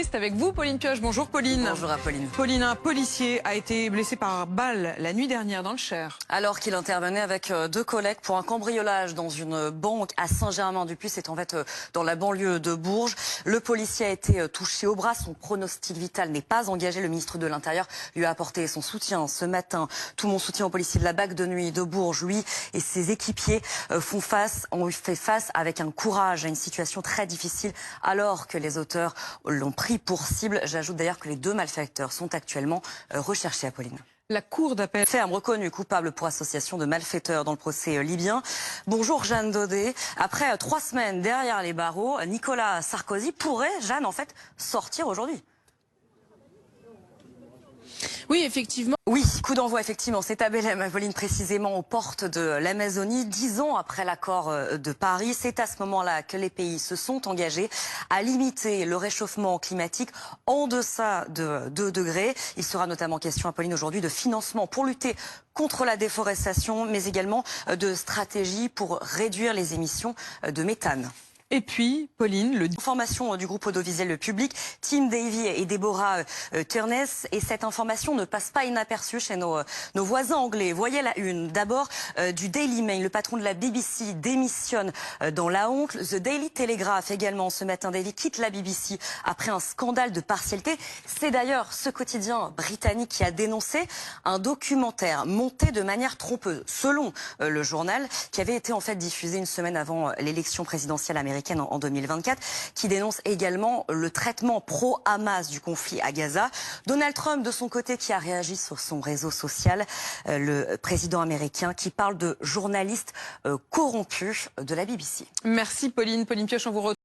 C'est avec vous, Pauline Pioche. Bonjour, Pauline. Bonjour, Apolline. Pauline, un policier a été blessé par balle la nuit dernière dans le Cher. Alors qu'il intervenait avec deux collègues pour un cambriolage dans une banque à Saint-Germain-du-Puy, c'est en fait dans la banlieue de Bourges. Le policier a été touché au bras. Son pronostic vital n'est pas engagé. Le ministre de l'Intérieur lui a apporté son soutien ce matin. Tout mon soutien aux policiers de la BAC de nuit de Bourges. Lui et ses équipiers ont fait face avec un courage à une situation très difficile alors que les auteurs l'ont pris pour cible. J'ajoute d'ailleurs que les deux malfaiteurs sont actuellement recherchés, Apolline. La cour d'appel Ferme reconnu coupable pour association de malfaiteurs dans le procès libyen. Bonjour Jeanne Daudet. Après 3 semaines derrière les barreaux, Nicolas Sarkozy pourrait, Jeanne, en fait, sortir aujourd'hui. Oui, effectivement. Oui, coup d'envoi, effectivement. C'est à Belém, Apolline, précisément aux portes de l'Amazonie. 10 ans après l'accord de Paris, c'est à ce moment-là que les pays se sont engagés à limiter le réchauffement climatique en deçà de 2 degrés. Il sera notamment question, Apolline, aujourd'hui de financement pour lutter contre la déforestation, mais également de stratégies pour réduire les émissions de méthane. Et puis, Pauline, Information du groupe audiovisuel Le Public, Tim Davy et Deborah Kearney. Et cette information ne passe pas inaperçue chez nos voisins anglais. Voyez la une. D'abord, du Daily Mail, le patron de la BBC démissionne dans la honte. The Daily Telegraph également, ce matin, Davy quitte la BBC après un scandale de partialité. C'est d'ailleurs ce quotidien britannique qui a dénoncé un documentaire monté de manière trompeuse, selon le journal, qui avait été en fait diffusé une semaine avant l'élection présidentielle américaine en 2024, qui dénonce également le traitement pro-Hamas du conflit à Gaza. Donald Trump, de son côté, qui a réagi sur son réseau social, le président américain, qui parle de journalistes corrompus de la BBC. Merci, Pauline. Pauline Pioche, on vous retrouve.